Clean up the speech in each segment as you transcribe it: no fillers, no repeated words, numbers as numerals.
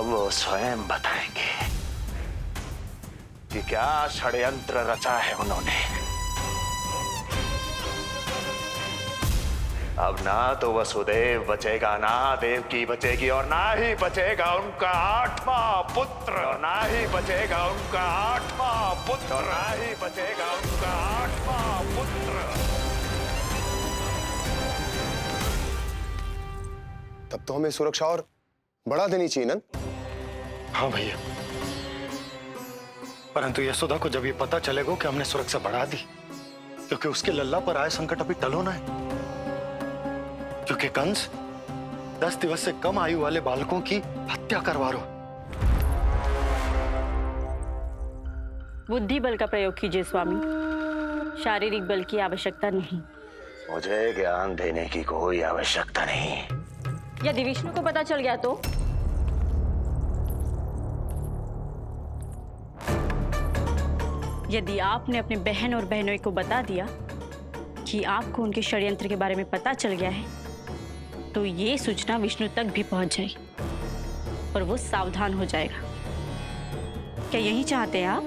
वो स्वयं बताएंगे कि क्या षड्यंत्र रचा है उन्होंने। अब ना तो वसुदेव बचेगा, ना देवकी बचेगी, और ना ही बचेगा उनका 8वां पुत्र, और ना ही बचेगा उनका 8वां पुत्र, और ना ही बचेगा उनका 8वां पुत्र। तब तो हमें सुरक्षा और बढ़ा देनी चाहिए नंद। हाँ भैया, परंतु यशोदा को जब ये पता चलेगा कि हमने सुरक्षा बढ़ा दी, क्योंकि उसके लल्ला पर आए संकट अभी टल होना है। क्योंकि कंस 10 दिवस से कम आयु वाले बालकों की हत्या करवा रहा। बुद्धि बल का प्रयोग कीजिए स्वामी, शारीरिक बल की आवश्यकता नहीं। मुझे ज्ञान देने की कोई आवश्यकता नहीं। यदि विष्णु को पता चल गया तो? यदि आपने अपने बहन और बहनों को बता दिया कि आपको उनके षड्यंत्र के बारे में पता चल गया है, तो ये सूचना विष्णु तक भी पहुंच जाएगी और वो सावधान हो जाएगा। क्या यही चाहते हैं आप?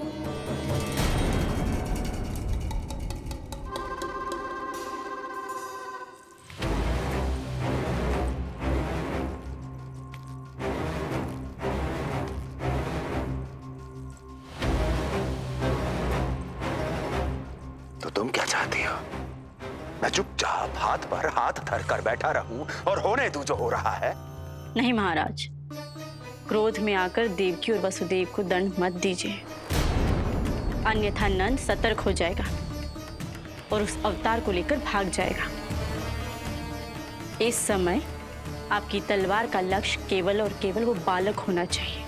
तो तुम क्या चाहती हो? मैं चुपचाप हाथ पर हाथ धर कर बैठा रहूं और होने दूं जो हो रहा है? नहीं महाराज, क्रोध में आकर देवकी और वसुदेव को दंड मत दीजिए, अन्यथा नंद सतर्क हो जाएगा और उस अवतार को लेकर भाग जाएगा। इस समय आपकी तलवार का लक्ष्य केवल और केवल वो बालक होना चाहिए।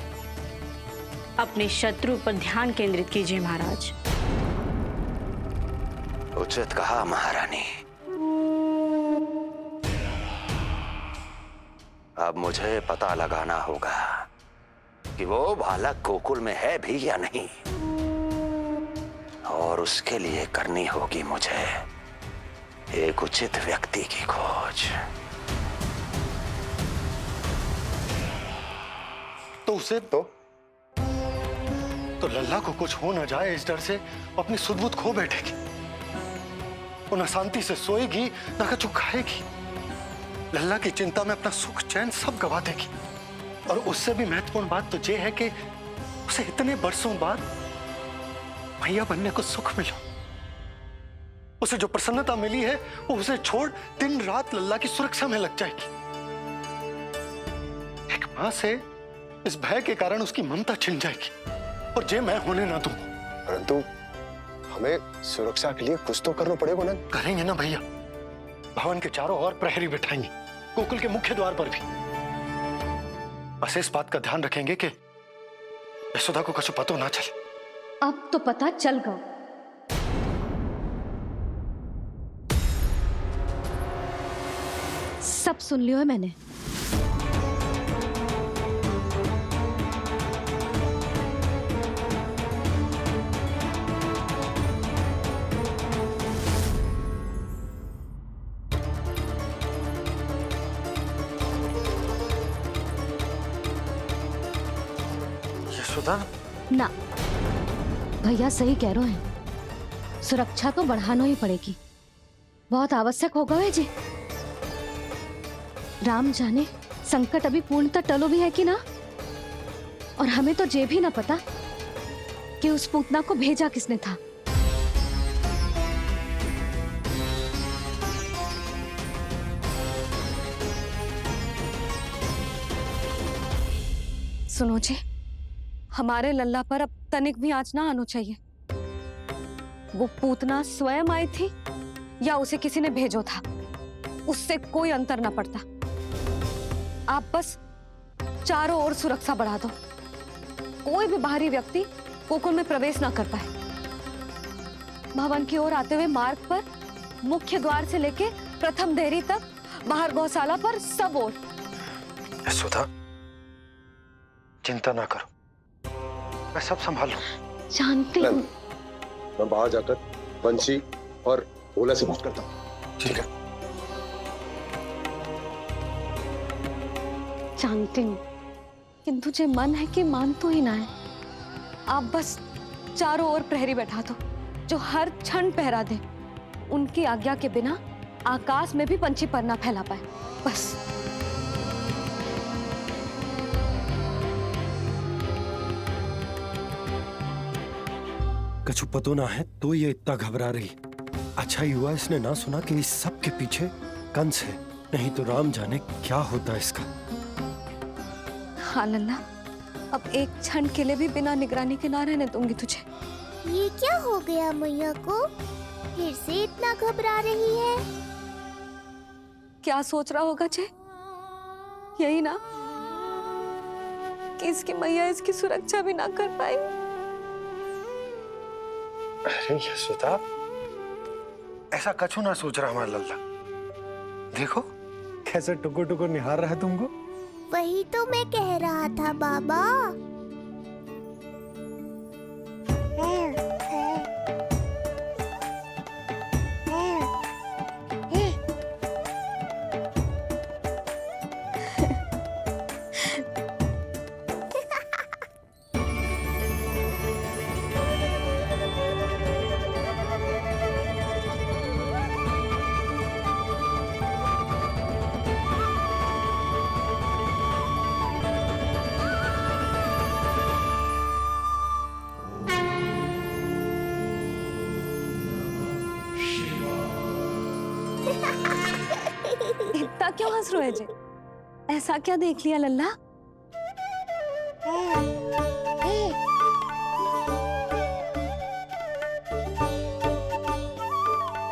अपने शत्रु पर ध्यान केंद्रित कीजिए महाराज। उचित कहा महारानी। अब मुझे पता लगाना होगा कि वो बालक गोकुल में है भी या नहीं, और उसके लिए करनी होगी मुझे एक उचित व्यक्ति की खोज। तो उसे तो लल्ला को कुछ हो ना जाए, इस डर से अपनी सुध-बुध खो बैठेगी। वो न शांति से सोएगी, न कछु खाएगी। लल्ला की चिंता में अपना सुख चैन सब गवा देगी। और उससे भी महत्वपूर्ण बात तो ये है कि उसे इतने बरसों बाद भैया बनने को सुख मिला। उसे जो प्रसन्नता मिली है वो उसे छोड़ दिन रात लल्ला की सुरक्षा में लग जाएगी। एक मां से इस भय के कारण उसकी ममता छिन जाएगी, और जे मैं होने ना दूं। परंतु हमें सुरक्षा के लिए कुछ तो करना पड़ेगा ना। करेंगे ना भैया, भवन के चारों ओर प्रहरी बिठाएंगे, गोकुल के मुख्य द्वार पर भी। बस इस बात का ध्यान रखेंगे कि यशोदा को कुछ पता ना चले। अब तो पता चल गया। सब सुन लियो है मैंने। यशोदा ना, भैया सही कह रहे हैं, सुरक्षा तो बढ़ाना ही पड़ेगी, बहुत आवश्यक होगा वे जी। राम जाने संकट अभी पूर्णतः टलो भी है कि ना, और हमें तो ये भी ना पता कि उस पूतना को भेजा किसने था। सुनो जी, हमारे लल्ला पर अब तनिक भी आंच ना आना चाहिए। वो पूतना स्वयं आई थी या उसे किसी ने भेजो था, उससे कोई अंतर ना पड़ता। आप बस चारों ओर सुरक्षा बढ़ा दो, कोई भी बाहरी व्यक्ति गोकुल में प्रवेश ना कर पाए। भवन की ओर आते हुए मार्ग पर मुख्य द्वार से लेके प्रथम देहरी तक, बाहर गौशाला पर, सब ओर। यशोदा चिंता ना करो, मैं सब संभाल लूं। जानती हूँ। मैं बाहर जाकर बंशी और भोला से बात करता हूँ। ठीक है। जानती हूँ किंतु जे मन है कि मान तो ही ना है। आप बस चारों ओर प्रहरी बैठा दो जो हर क्षण पहरा दे। उनकी आज्ञा के बिना आकाश में भी पंछी पर ना फैला पाए, बस। कछु पतो ना है तो ये इतना घबरा रही। अच्छा ही हुआ इसने ना सुना कि इस सब के पीछे कंस है, नहीं तो राम जाने क्या होता इसका। हाँ लल्ला, अब एक क्षण के लिए भी बिना निगरानी के ना रहने दूंगी तुझे। ये क्या हो गया मैया को? फिर से इतना घबरा रही है। क्या सोच रहा होगा जे? यही ना कि इसकी मैया इसकी सुरक्षा भी ना कर पाएगी। अरे यशोदा, ऐसा कछु ना सोच रहा हमारा लल्ला। देखो कैसे टुकुर टुकुर निहार रहा है तुमको। वही तो मैं कह रहा था बाबा। इतना क्यों हंस रहे जे? ऐसा क्या देख लिया लल्ला?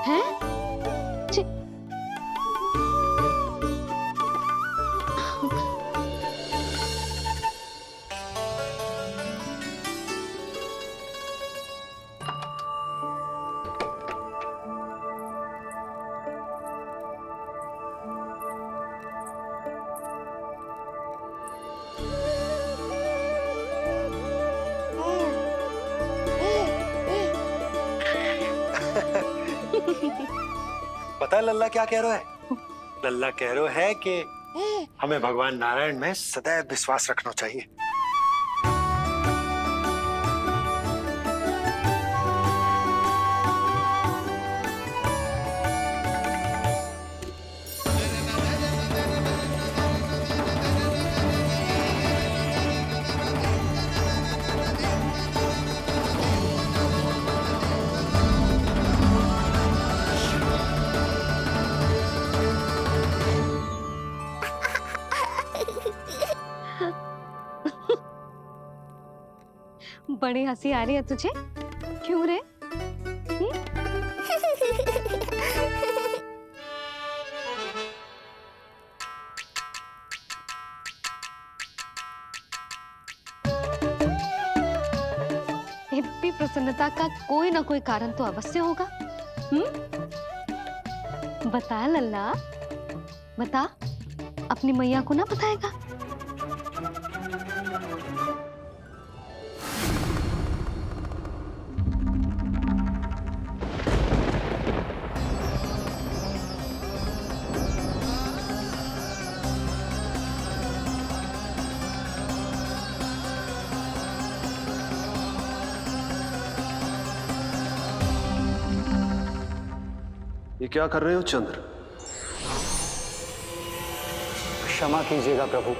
हैं? पता है लल्ला क्या कह रहा है? लल्ला कह रहा है कि हमें भगवान नारायण में सदैव विश्वास रखना चाहिए। बड़ी हंसी आ रही है तुझे, क्यों रे? इतनी प्रसन्नता का कोई ना कोई कारण तो अवश्य होगा। बता लल्ला, बता। अपनी मैया को ना बताएगा? ये क्या कर रहे हो चंद्र? क्षमा कीजिएगा प्रभु,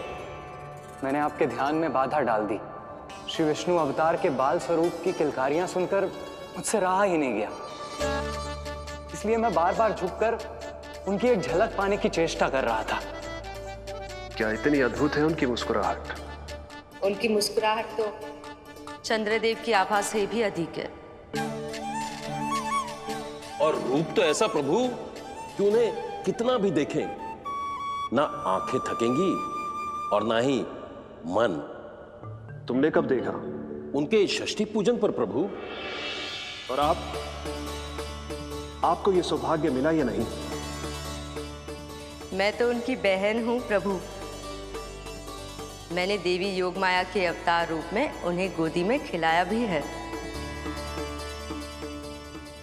मैंने आपके ध्यान में बाधा डाल दी। श्री विष्णु अवतार के बाल स्वरूप की किलकारियां सुनकर मुझसे रहा ही नहीं गया, इसलिए मैं बार बार झुककर उनकी एक झलक पाने की चेष्टा कर रहा था। क्या इतनी अद्भुत है उनकी मुस्कुराहट? उनकी मुस्कुराहट तो चंद्रदेव की आभा से भी अधिक है। और रूप तो ऐसा प्रभु कि उन्हें कितना भी देखें ना आंखें थकेंगी और ना ही मन। तुमने कब देखा? उनके षष्ठी पूजन पर प्रभु। और आपको ये सौभाग्य मिला या नहीं? मैं तो उनकी बहन हूँ प्रभु। मैंने देवी योगमाया के अवतार रूप में उन्हें गोदी में खिलाया भी है।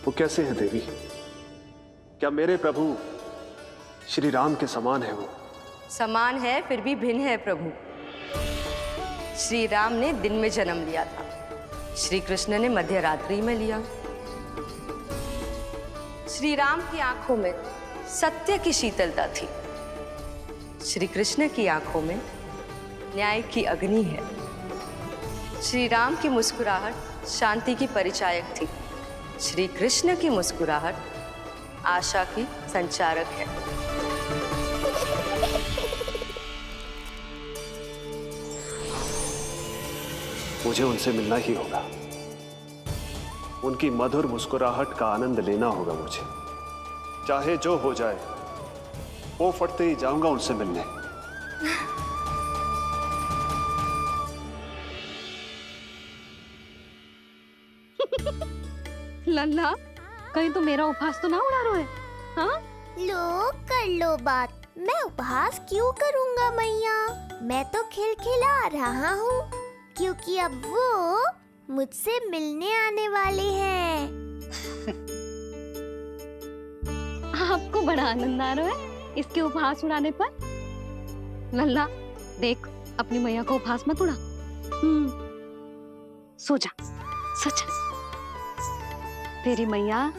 वो कैसे है देवी? क्या मेरे प्रभु श्री राम के समान है वो? समान है फिर भी भिन्न है प्रभु। श्री राम ने दिन में जन्म लिया था, श्री कृष्ण ने मध्य रात्रि में लिया। श्री राम की आंखों में सत्य की शीतलता थी, श्री कृष्ण की आंखों में न्याय की अग्नि है। श्री राम की मुस्कुराहट शांति की परिचायक थी, श्री कृष्ण की मुस्कुराहट आशा की संचारक है। मुझे उनसे मिलना ही होगा, उनकी मधुर मुस्कुराहट का आनंद लेना होगा मुझे। चाहे जो हो जाए, वो फटते ही जाऊंगा उनसे मिलने। लल्ला, कहीं तो मेरा उपहास तो ना उड़ा रहे हैं? हाँ? लो कर लो बात, मैं उपहास क्यों करूंगा मैया? मैं तो खिलखिला रहा हूँ क्योंकि अब वो मुझसे मिलने आने वाले हैं। आपको बड़ा आनंद आ रहा है इसके उपहास उड़ाने पर? लल्ला देख, अपनी मैया को उपहास मत उड़ा। सो जा, सो जा। तेरी मैया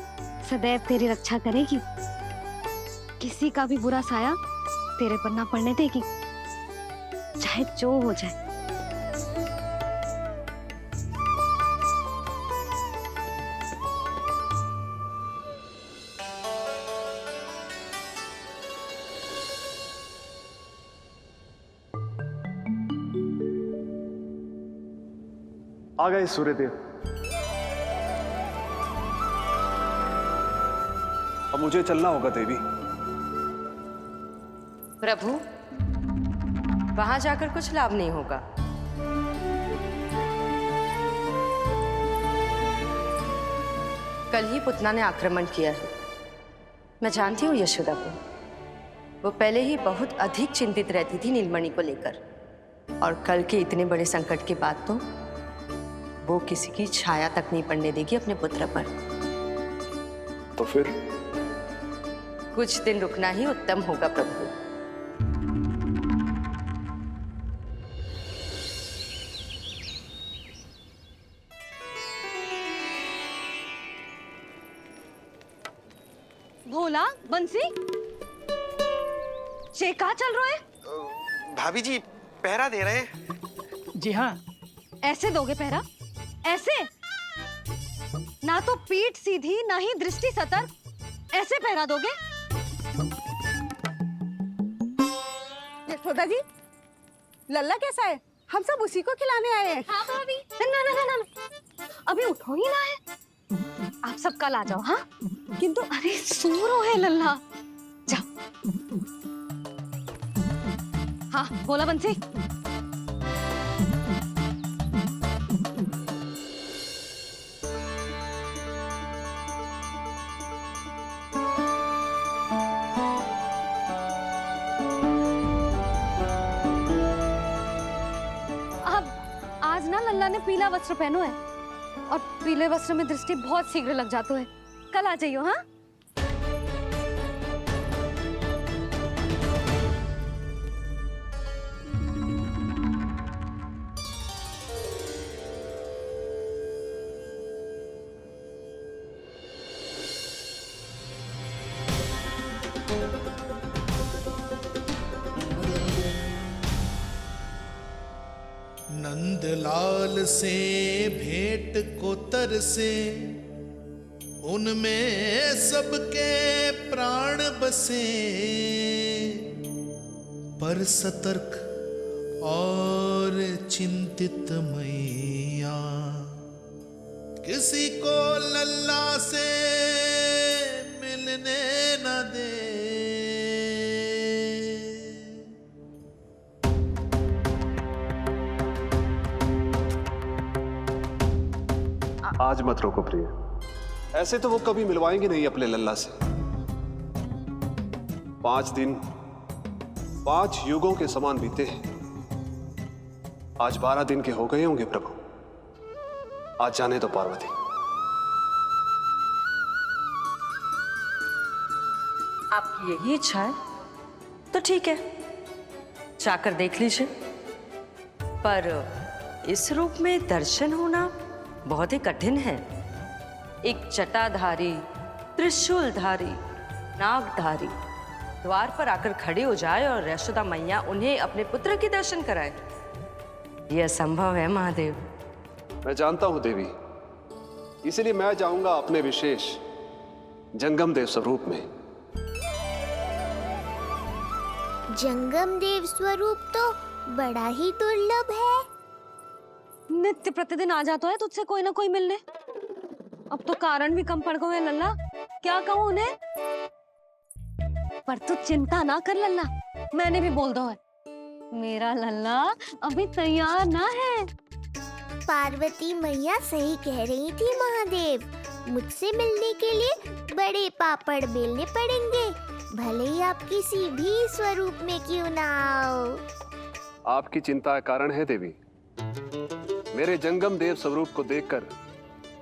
सदैव तेरी रक्षा करेगी, किसी का भी बुरा साया तेरे पर ना पड़ने देगी, चाहे जो हो जाए। आ गए सूर्यदेव। अब मुझे चलना होगा देवी। प्रभु, वहां जाकर कुछ लाभ नहीं होगा। कल ही पुतना ने आक्रमण किया है। मैं जानती हूँ यशोदा को, वो पहले ही बहुत अधिक चिंतित रहती थी नीलमणि को लेकर, और कल के इतने बड़े संकट के बाद तो वो किसी की छाया तक नहीं पड़ने देगी अपने पुत्र पर। तो फिर कुछ दिन रुकना ही उत्तम होगा प्रभु। भोला, बंसी, ये कहाँ चल रहा है? भाभी जी पहरा दे रहे हैं। जी हाँ। ऐसे दोगे पहरा? ऐसे? ना तो पीठ सीधी, ना ही दृष्टि सतर्क, ऐसे पहरा दोगे? यशोदा जी, लल्ला कैसा है? हम सब उसी को खिलाने आए हैं। हाँ भाभी। ना ना ना ना, अभी उठो ही ना है। आप सब कल आ जाओ। हाँ? किंतु अरे सो रो है लल्ला, जाओ। हाँ बोला बंसी। आज ना लल्ला ने पीला वस्त्र पहनो है, और पीले वस्त्र में दृष्टि बहुत शीघ्र लग जाती है। कल आ जाइयो। हाँ? नंदलाल से भेंट को तरसे, उनमें सबके प्राण बसे, पर सतर्क और चिंतित मैया किसी को लल्ला से मिलने न दे। आज मत रोको प्रिय, ऐसे तो वो कभी मिलवाएंगे नहीं अपने लल्ला से। 5 दिन 5 युगों के समान बीते हैं, आज 12 दिन के हो गए होंगे प्रभु। आज जाने दो पार्वती। आपकी यही इच्छा है तो ठीक है, जाकर देख लीजिए, पर इस रूप में दर्शन होना बहुत ही कठिन है। एक जटाधारी, त्रिशूलधारी, नागधारी द्वार पर आकर खड़े हो जाए और यशोदा मैया उन्हें अपने पुत्र के दर्शन कराए, यह असंभव है महादेव। मैं जानता हूं देवी, इसलिए मैं जाऊंगा अपने विशेष जंगम देव स्वरूप में। जंगम देव स्वरूप तो बड़ा ही दुर्लभ है। नित्य प्रतिदिन आ जाता है तुझसे कोई ना कोई मिलने। अब तो कारण भी कम पड़ गए हैं लल्ला, क्या कहूँ उन्हें। पर तू चिंता ना कर लल्ला, मैंने भी बोल दो है मेरा लल्ला अभी तैयार ना है। पार्वती मैया सही कह रही थी महादेव, मुझसे मिलने के लिए बड़े पापड़ बेलने पड़ेंगे, भले ही आप किसी भी स्वरूप में क्यों ना आओ। आपकी चिंता का कारण है देवी। मेरे जंगम देव स्वरूप को देखकर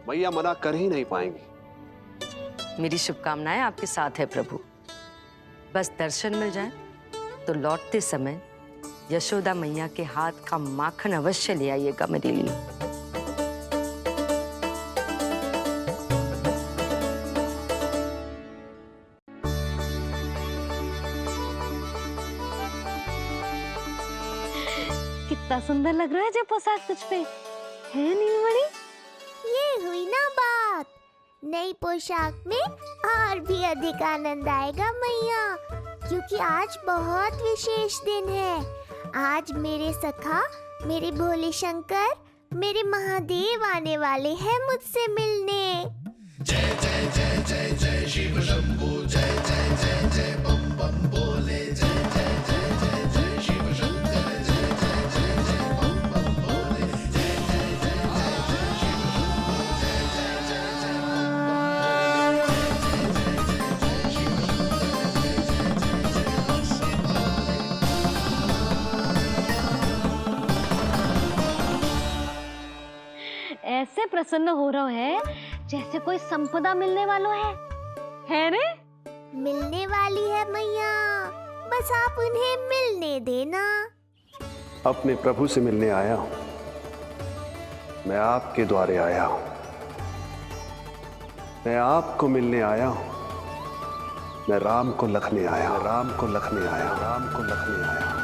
मैया मना कर ही नहीं पाएंगी। मेरी शुभकामनाएं आपके साथ है प्रभु। बस दर्शन मिल जाए तो लौटते समय यशोदा मैया के हाथ का माखन अवश्य ले आइएगा मेरे लिए। कितना सुंदर लग रहा है जो पोशाक तुझ पे है नीलमणि। ये हुई ना बात, नई पोशाक में और भी अधिक आनंद आएगा मैया, क्योंकि आज बहुत विशेष दिन है। आज मेरे सखा, मेरे भोले शंकर, मेरे महादेव आने वाले हैं मुझसे मिलने। जय जय जय जय जय शिव शंभू, जय जय जय जय बम बम बोले, जय जय जय जय जय शिव शंकर, जय जय जय जय बम बम बोले, जय जय जय जय जय शिव शंभू, जय जय जय जय बम बम बोले, जय जय जय जय शिव शंकर, जय जय जय जय। ऐसे प्रसन्न हो रहा है जैसे कोई संपदा मिलने वालों है रे? मिलने वाली है मैया, बस आप उन्हें मिलने देना। अपने प्रभु से मिलने आया हूं, मैं आपके द्वारे आया हूं, मैं आपको मिलने आया हूं, मैं राम को लखने आया, राम को लखने आया, राम को लखने आया।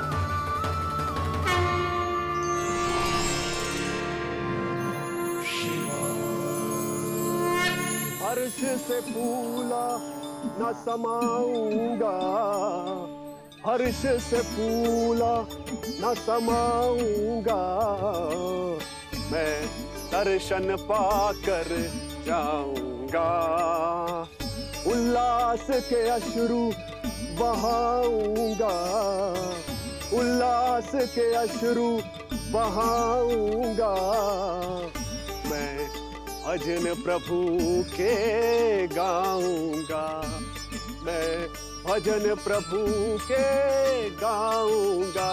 हर्ष से फूला न समाऊंगा, हर्ष से फूला न समाऊंगा, मैं दर्शन पाकर जाऊंगा, उल्लास के अश्रु बहाऊंगा, उल्लास के अश्रु बहाऊंगा, मैं भजन प्रभु के गाऊंगा, मैं भजन प्रभु के गाऊंगा।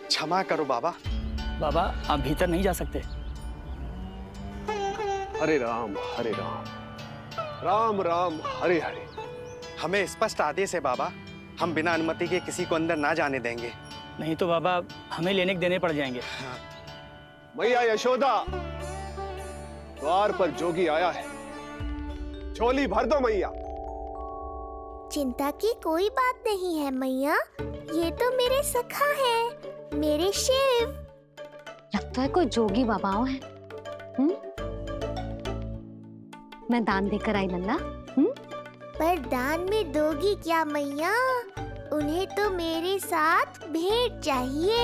क्षमा करो बाबा। बाबा आप भीतर नहीं जा सकते। हरे राम हरे राम, राम राम हरे हरे। हमें स्पष्ट आदेश है बाबा, हम बिना अनुमति के किसी को अंदर ना जाने देंगे। नहीं तो बाबा हमें लेने के देने पड़ जाएंगे। मैया यशोदा, द्वार पर जोगी आया है, झोली भर दो मैया। चिंता की कोई बात नहीं है मैया, ये तो मेरे सखा हैं, मेरे शिव। लगता है कोई जोगी बाबाओं है। मैं दान देकर आई लल्ला। पर दान में दोगी क्या मैया? उन्हें तो मेरे साथ भेंट चाहिए।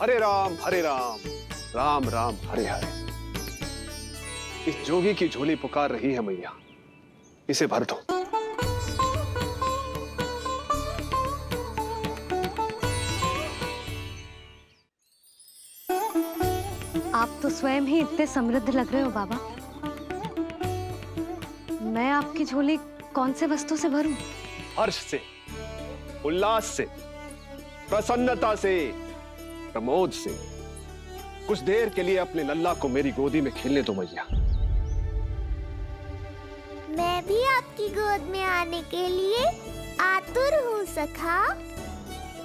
हरे राम हरे राम, राम राम हरे हरे। इस जोगी की झोली पुकार रही है मैया, इसे भर दो। आप तो स्वयं ही इतने समृद्ध लग रहे हो बाबा। मैं आपकी झोली कौन से वस्तु से भरूं? हर्ष से, उल्लास से, प्रसन्नता से, प्रमोद से। कुछ देर के लिए अपने लल्ला को मेरी गोदी में खेलने दो मैया। मैं भी आपकी गोद में आने के लिए आतुर हूँ सखा।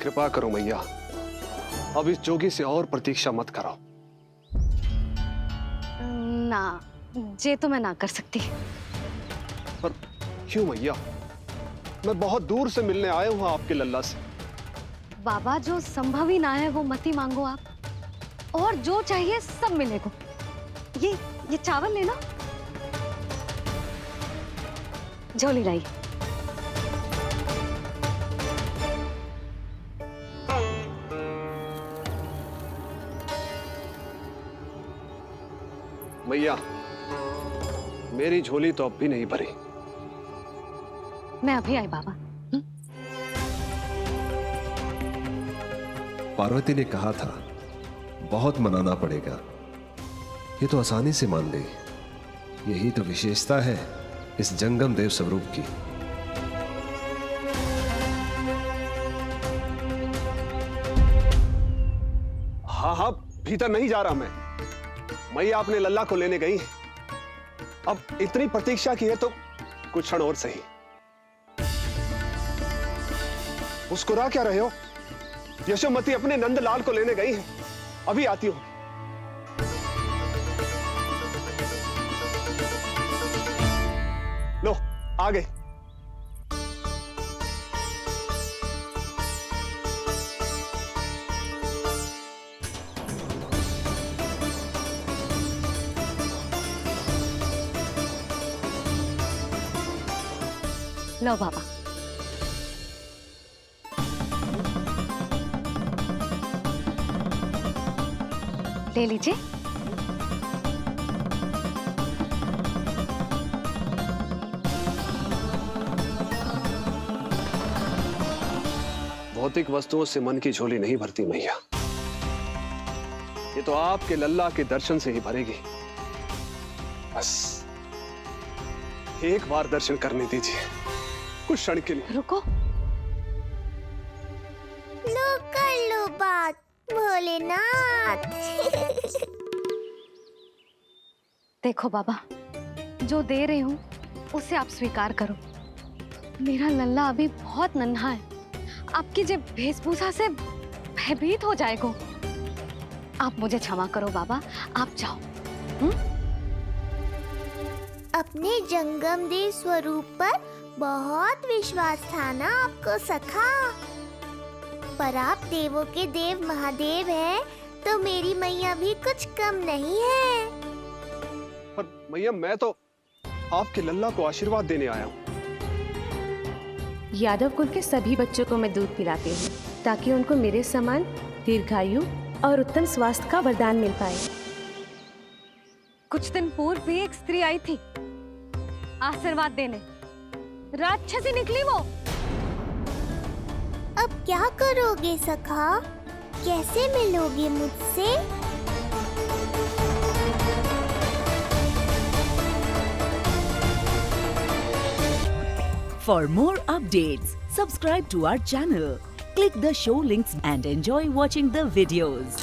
कृपा करो मैया, अब इस जोगी से और प्रतीक्षा मत कराओ। ना, जे तो मैं ना कर सकती। पर क्यों मैया? मैं बहुत दूर से मिलने आया हूँ आपके लल्ला से। बाबा, जो संभव ही ना है वो मत ही मांगो आप, और जो चाहिए सब मिलेगा। ये चावल लेना, झोली लाई। मैया, मेरी झोली तो अब भी नहीं भरी। मैं अभी आई बाबा। पार्वती ने कहा था बहुत मनाना पड़ेगा, ये तो आसानी से मान गई। यही तो विशेषता है इस जंगम देव स्वरूप की। हाँ हाँ, भीतर नहीं जा रहा मैं। मैया अपने लल्ला को लेने गई है। अब इतनी प्रतीक्षा की है तो कुछ क्षण और सही। मुस्कुरा क्या रहे हो? यशोमती अपने नंदलाल को लेने गई है, अभी आती हूं। लो, आ गए। लो बाबा। ले लीजिए। भौतिक वस्तुओं से मन की झोली नहीं भरती मैया, ये तो आपके लल्ला के दर्शन से ही भरेगी। बस एक बार दर्शन करने दीजिए, कुछ क्षण के लिए। रुको। लो कर लो बात भोलेनाथ। देखो बाबा, जो दे रही हूँ उसे आप स्वीकार करो। मेरा लल्ला अभी बहुत नन्हा है, आपकी जे वेशभूषा से भयभीत हो जाएगा। आप मुझे क्षमा करो बाबा, आप जाओ। अपने जंगम देव स्वरूप पर बहुत विश्वास था ना आपको सखा। पर आप देवों के देव महादेव हैं, तो मेरी मैया भी कुछ कम नहीं है। पर मैया, मैं तो आपके लल्ला को आशीर्वाद देने आया हूँ। यादव कुल के सभी बच्चों को मैं दूध पिलाती हूँ, ताकि उनको मेरे समान दीर्घायु और उत्तम स्वास्थ्य का वरदान मिल पाए। कुछ दिन पूर्व भी एक स्त्री आई थी आशीर्वाद देने, राक्षसी निकली वो। अब क्या करोगे सखा? कैसे मिलोगे मुझसे? For more updates, subscribe to our channel, click the show links and enjoy watching the videos.